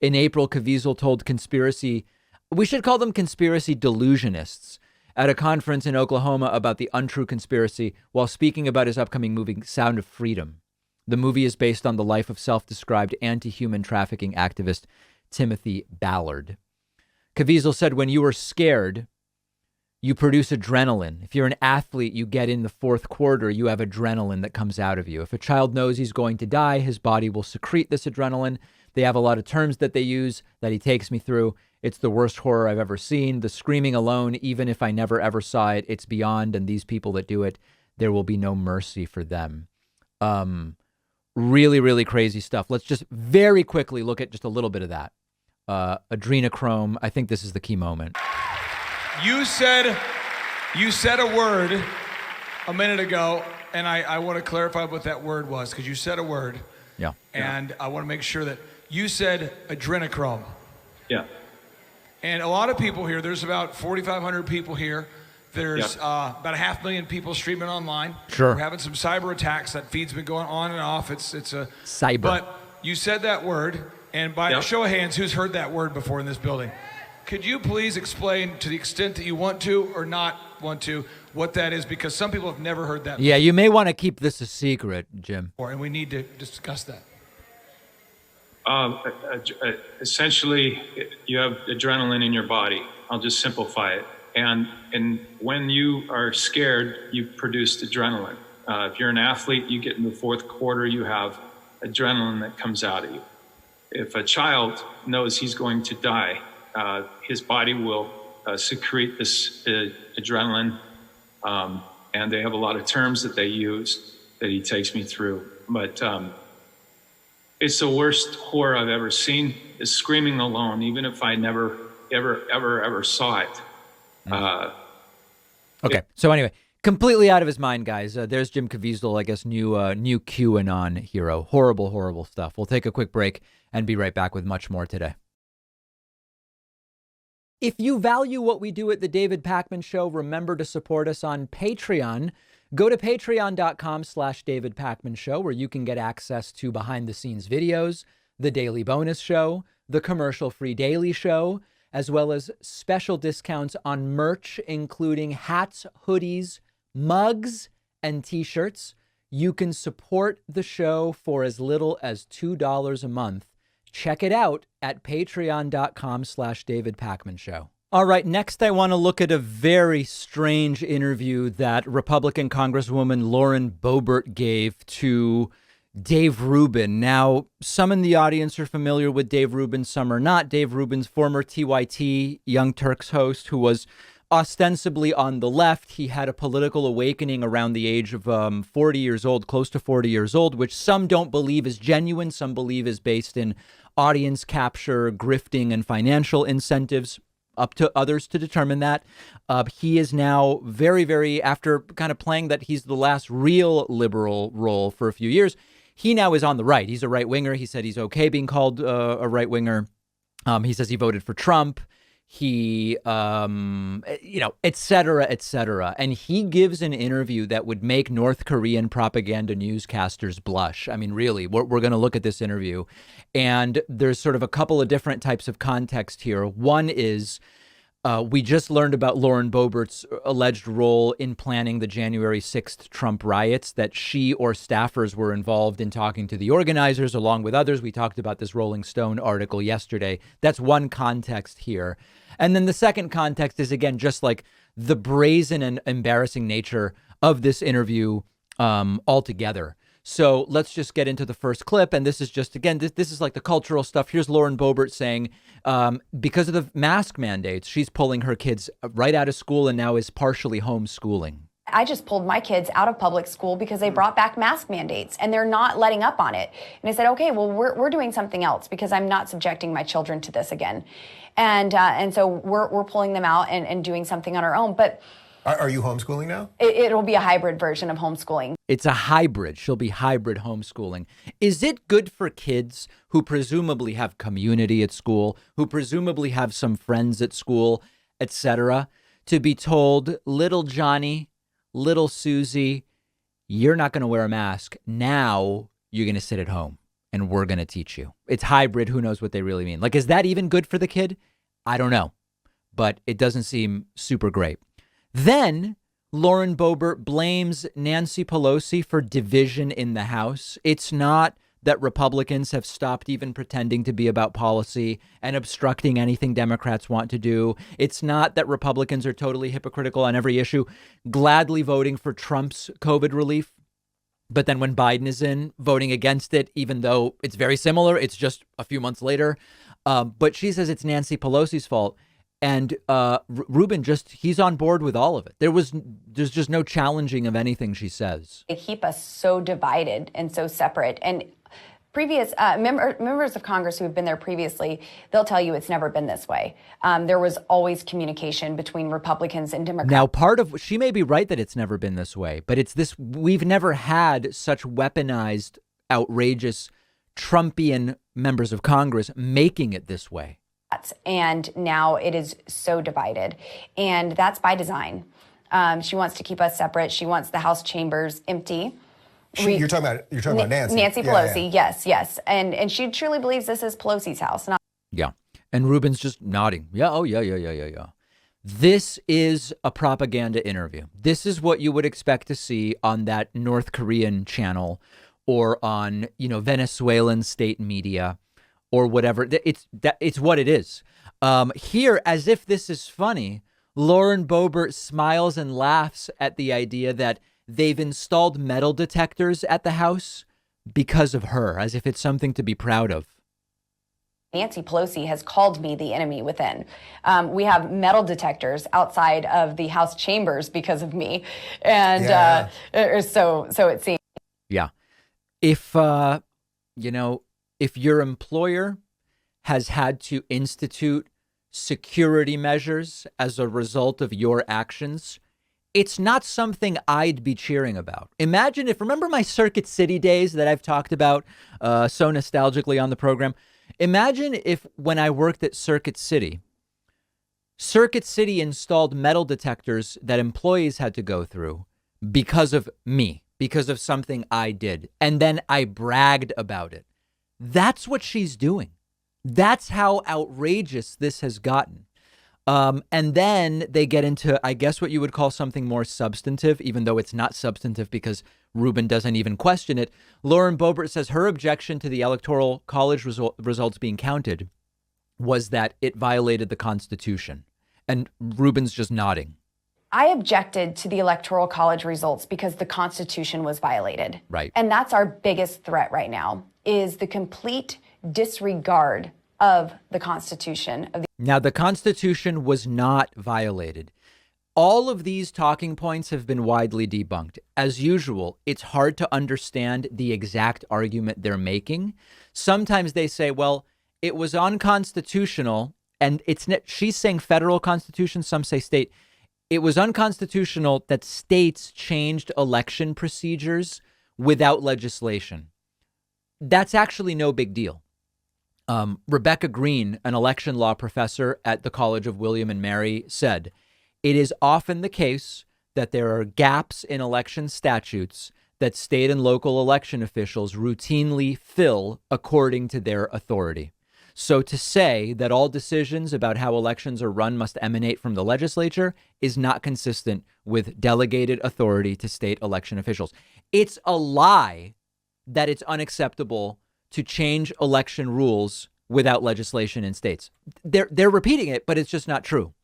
In April, Caviezel told we should call them conspiracy delusionists, at a conference in Oklahoma about the untrue conspiracy while speaking about his upcoming movie, Sound of Freedom. The movie is based on the life of self-described anti-human trafficking activist Timothy Ballard. Caviezel said, when you are scared, you produce adrenaline. If you're an athlete, you get in the fourth quarter, you have adrenaline that comes out of you. If a child knows he's going to die, his body will secrete this adrenaline. They have a lot of terms that they use that he takes me through. It's the worst horror I've ever seen. The screaming alone, even if I never ever saw it, it's beyond. And these people that do it, there will be no mercy for them. Really, really crazy stuff. Let's just very quickly look at just a little bit of that. Adrenochrome. I think this is the key moment. You said a word a minute ago, and I want to clarify what that word was, because you said a word. Yeah. And I want to make sure that you said adrenochrome. Yeah. And a lot of people here, there's about 4,500 people here. There's about 500,000 people streaming online. Sure. We're having some cyber attacks. That feed's been going on and off. It's a cyber. But you said that word, and by a show of hands, who's heard that word before in this building? Could you please explain, to the extent that you want to or not want to, what that is? Because some people have never heard that. Yeah, you may want to keep this a secret, Jim. And we need to discuss that. Essentially, you have adrenaline in your body. I'll just simplify it. And when you are scared, you produce adrenaline. If you're an athlete, you get in the fourth quarter, you have adrenaline that comes out of you. If a child knows he's going to die, his body will secrete this adrenaline. And they have a lot of terms that they use that he takes me through. But it's the worst horror I've ever seen, is screaming alone, even if I never, ever saw it. Okay, so anyway, completely out of his mind, guys. There's Jim Caviezel, I guess, new QAnon hero. Horrible, horrible stuff. We'll take a quick break and be right back with much more today. If you value what we do at the David Pakman Show, remember to support us on Patreon. Go to patreon.com/David Pakman Show, where you can get access to behind-the-scenes videos, the daily bonus show, the commercial-free daily show, as well as special discounts on merch, including hats, hoodies, mugs, and T-shirts. You can support the show for as little as $2 a month. Check it out at patreon.com/David Pakman Show. All right, next I want to look at a very strange interview that Republican Congresswoman Lauren Boebert gave to Dave Rubin. Now, some in the audience are familiar with Dave Rubin, some are not. Dave Rubin's former TYT Young Turks host, who was ostensibly on the left. He had a political awakening around the age of 40 years old, close to 40 years old, which some don't believe is genuine. Some believe is based in audience capture, grifting, and financial incentives. Up to others to determine that. He is now very, after kind of playing that he's the last real liberal role for a few years, he now is on the right. He's a right winger. He said he's okay being called a right winger. He says he voted for Trump. He, et cetera. And he gives an interview that would make North Korean propaganda newscasters blush. I mean, really, we're going to look at this interview. And there's sort of a couple of different types of context here. One is we just learned about Lauren Boebert's alleged role in planning the January 6th Trump riots, that she or staffers were involved in talking to the organizers along with others. We talked about this Rolling Stone article yesterday. That's one context here. And then the second context is, again, just like the brazen and embarrassing nature of this interview altogether. So let's just get into the first clip. And this is just, again, this is like the cultural stuff. Here's Lauren Boebert saying, because of the mask mandates, she's pulling her kids right out of school and now is partially homeschooling. I just pulled my kids out of public school because they brought back mask mandates and they're not letting up on it. And I said, okay, well, we're doing something else because I'm not subjecting my children to this again. And so we're pulling them out and doing something on our own. But are you homeschooling now? It'll be a hybrid version of homeschooling. It's a hybrid. She'll be hybrid homeschooling. Is it good for kids who presumably have community at school, who presumably have some friends at school, etc., to be told, little Johnny, little Susie, you're not going to wear a mask. Now you're going to sit at home and we're going to teach you. It's hybrid. Who knows what they really mean? Like, is that even good for the kid? I don't know, but it doesn't seem super great. Then Lauren Boebert blames Nancy Pelosi for division in the House. It's not that Republicans have stopped even pretending to be about policy and obstructing anything Democrats want to do. It's not that Republicans are totally hypocritical on every issue, gladly voting for Trump's COVID relief. But then when Biden is in, voting against it, even though it's very similar, it's just a few months later. But she says it's Nancy Pelosi's fault. And Rubin he's on board with all of it. There's just no challenging of anything she says. They keep us so divided and so separate. And previous members of Congress who have been there previously, they'll tell you it's never been this way. There was always communication between Republicans and Democrats. Now, she may be right that it's never been this way, but it's this. We've never had such weaponized, outrageous Trumpian members of Congress making it this way. And now it is so divided. And that's by design. She wants to keep us separate. She wants the House chambers empty. You're talking about Nancy. Nancy Pelosi, yeah. Yes. And she truly believes this is Pelosi's house. Yeah. And Rubin's just nodding. Yeah, oh, yeah. This is a propaganda interview. This is what you would expect to see on that North Korean channel or on, Venezuelan state media or whatever. It's what it is. Here, as if this is funny, Lauren Boebert smiles and laughs at the idea that they've installed metal detectors at the house because of her, as if it's something to be proud of. Nancy Pelosi has called me the enemy within. We have metal detectors outside of the House chambers because of me. And so it seems. Yeah. If your employer has had to institute security measures as a result of your actions, it's not something I'd be cheering about. Imagine remember my Circuit City days that I've talked about so nostalgically on the program. Imagine if when I worked at Circuit City installed metal detectors that employees had to go through because of me, because of something I did, and then I bragged about it. That's what she's doing. That's how outrageous this has gotten. And then they get into, I guess, what you would call something more substantive, even though it's not substantive because Rubin doesn't even question it. Lauren Boebert says her objection to the Electoral College results being counted was that it violated the Constitution. And Rubin's just nodding. I objected to the Electoral College results because the Constitution was violated. Right. And that's our biggest threat right now, is the complete disregard of the Constitution. Now, the Constitution was not violated. All of these talking points have been widely debunked. As usual, it's hard to understand the exact argument they're making. Sometimes they say, well, it was unconstitutional, and she's saying federal constitution, some say state. It was unconstitutional that states changed election procedures without legislation. That's actually no big deal. Rebecca Greene, an election law professor at the College of William and Mary, said, it is often the case that there are gaps in election statutes that state and local election officials routinely fill according to their authority. So to say that all decisions about how elections are run must emanate from the legislature is not consistent with delegated authority to state election officials. It's a lie that it's unacceptable to change election rules without legislation in states. They're repeating it, but it's just not true.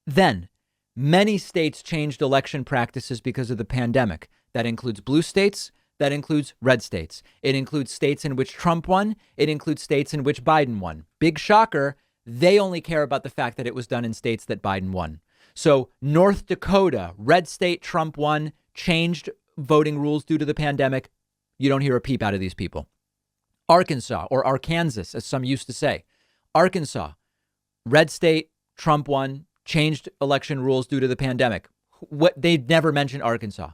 Then, many states changed election practices because of the pandemic. That includes blue states. That includes red states. It includes states in which Trump won. It includes states in which Biden won. Big shocker. They only care about the fact that it was done in states that Biden won. So North Dakota, red state, Trump won, changed voting rules due to the pandemic. You don't hear a peep out of these people. Arkansas, or Arkansas, as some used to say. Arkansas, red state, Trump won, changed election rules due to the pandemic. They'd never mentioned Arkansas.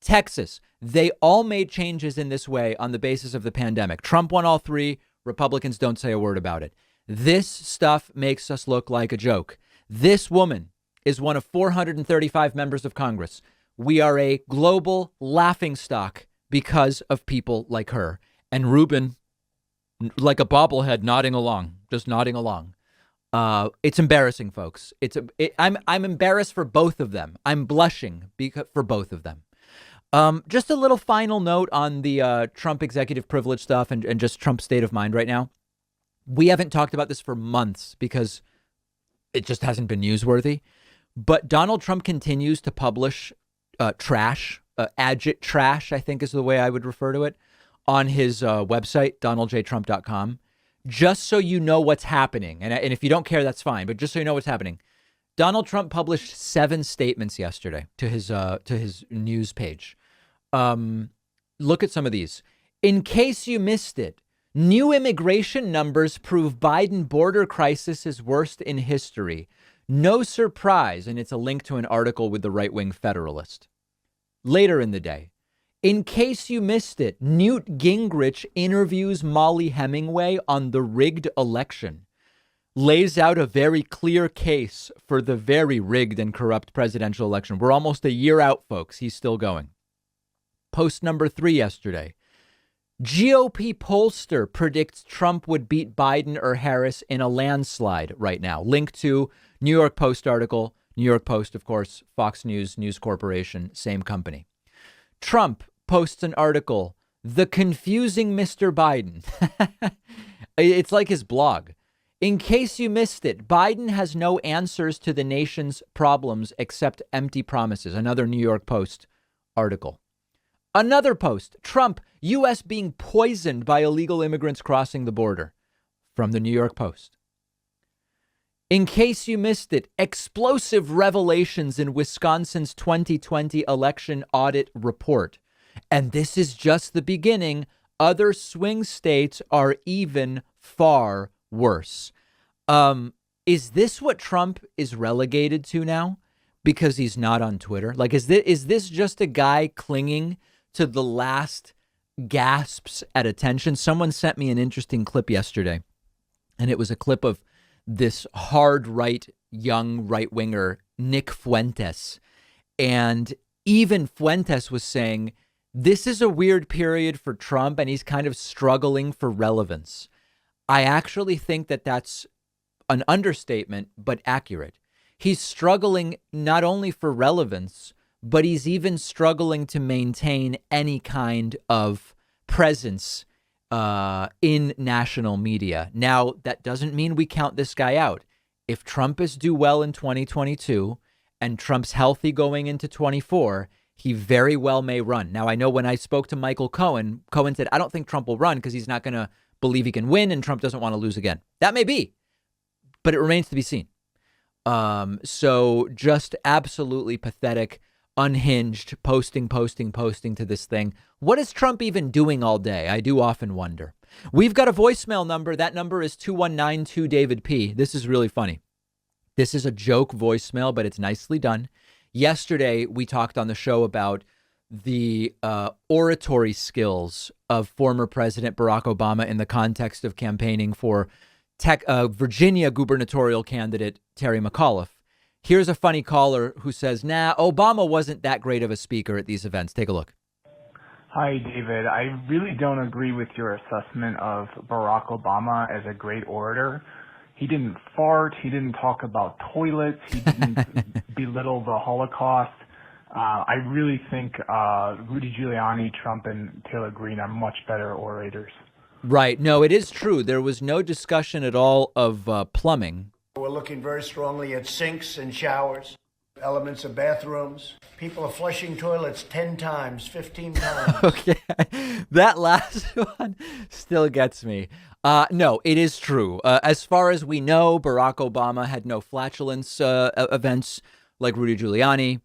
Texas, they all made changes in this way on the basis of the pandemic. Trump won all three. Republicans don't say a word about it. This stuff makes us look like a joke. This woman is one of 435 members of Congress. We are a global laughingstock because of people like her. And Rubin, like a bobblehead, nodding along, just nodding along. It's embarrassing, folks. I'm embarrassed for both of them. I'm blushing for both of them. Just a little final note on the Trump executive privilege stuff and just Trump's state of mind right now. We haven't talked about this for months because it just hasn't been newsworthy. But Donald Trump continues to publish trash, agit trash, I think is the way I would refer to it, on his website, donaldjtrump.com, just so you know what's happening. And if you don't care, that's fine. But just so you know what's happening. Donald Trump published 7 statements yesterday to his news page. Look at some of these. In case you missed it, new immigration numbers prove Biden border crisis is worst in history. No surprise. And it's a link to an article with the right-wing Federalist. Later in the day, in case you missed it, Newt Gingrich interviews Molly Hemingway on the rigged election. Lays out a very clear case for the very rigged and corrupt presidential election. We're almost a year out, folks. He's still going. Post number 3 yesterday. GOP pollster predicts Trump would beat Biden or Harris in a landslide right now. Link to New York Post article. New York Post, of course, Fox News, News Corporation, same company. Trump posts an article, The Confusing Mr. Biden. It's like his blog. In case you missed it, Biden has no answers to the nation's problems except empty promises. Another New York Post article. Another post, Trump, U.S. being poisoned by illegal immigrants crossing the border, from the New York Post. In case you missed it, explosive revelations in Wisconsin's 2020 election audit report. And this is just the beginning. Other swing states are even far worse. Is this what Trump is relegated to now because he's not on Twitter? Like, is this just a guy clinging to the last gasps at attention? Someone sent me an interesting clip yesterday, and it was a clip of this hard right, young right winger, Nick Fuentes. And even Fuentes was saying, this is a weird period for Trump, and he's kind of struggling for relevance. I actually think that that's an understatement, but accurate. He's struggling not only for relevance, but he's even struggling to maintain any kind of presence in national media. Now, that doesn't mean we count this guy out. If Trump is do well in 2022 and Trump's healthy going into 24, he very well may run. Now, I know when I spoke to Michael Cohen, Cohen said, I don't think Trump will run because he's not going to believe he can win and Trump doesn't want to lose again. That may be, but it remains to be seen. So just absolutely pathetic, unhinged, posting to this thing. What is Trump even doing all day? I do often wonder. We've got a voicemail number. That number is 2192 David P. This is really funny. This is a joke voicemail, but it's nicely done. Yesterday, we talked on the show about the oratory skills of former President Barack Obama in the context of campaigning for Virginia gubernatorial candidate Terry McAuliffe. Here's a funny caller who says, Obama wasn't that great of a speaker at these events. Take a look. Hi, David. I really don't agree with your assessment of Barack Obama as a great orator. He didn't fart. He didn't talk about toilets. He didn't belittle the Holocaust. I really think Rudy Giuliani, Trump, and Taylor Greene are much better orators. Right. No, it is true. There was no discussion at all of plumbing. We're looking very strongly at sinks and showers, elements of bathrooms. People are flushing toilets 10 times, 15 times. Okay. That last one still gets me. No, it is true. As far as we know, Barack Obama had no flatulence events like Rudy Giuliani.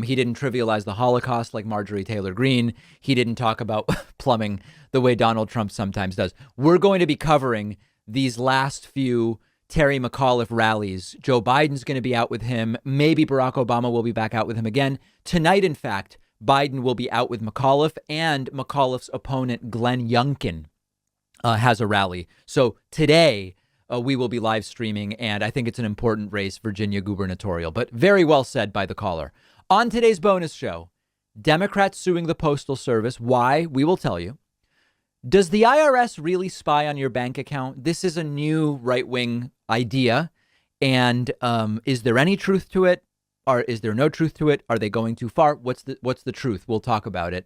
He didn't trivialize the Holocaust like Marjorie Taylor Greene. He didn't talk about plumbing the way Donald Trump sometimes does. We're going to be covering these last few Terry McAuliffe rallies. Joe Biden's going to be out with him. Maybe Barack Obama will be back out with him again. Tonight, in fact, Biden will be out with McAuliffe, and McAuliffe's opponent, Glenn Youngkin, has a rally. So today, we will be live streaming, and I think it's an important race, Virginia gubernatorial. But very well said by the caller. On today's bonus show, Democrats suing the Postal Service. Why? We will tell you. Does the IRS really spy on your bank account? This is a new right-wing idea. And is there any truth to it? Or is there no truth to it? Are they going too far? What's the truth? We'll talk about it.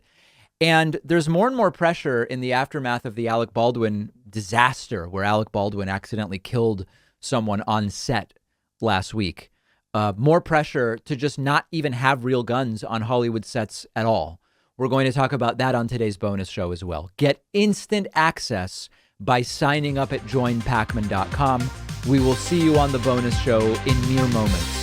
And there's more and more pressure in the aftermath of the Alec Baldwin disaster, where Alec Baldwin accidentally killed someone on set last week. More pressure to just not even have real guns on Hollywood sets at all. We're going to talk about that on today's bonus show as well. Get instant access by signing up at joinpacman.com. We will see you on the bonus show in mere moments.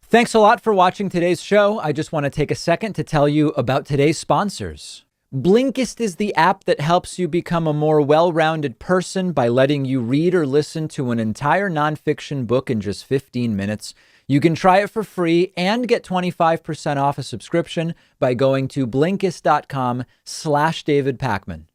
Thanks a lot for watching today's show. I just want to take a second to tell you about today's sponsors. Blinkist is the app that helps you become a more well-rounded person by letting you read or listen to an entire nonfiction book in just 15 minutes. You can try it for free and get 25% off a subscription by going to Blinkist.com/David Pakman.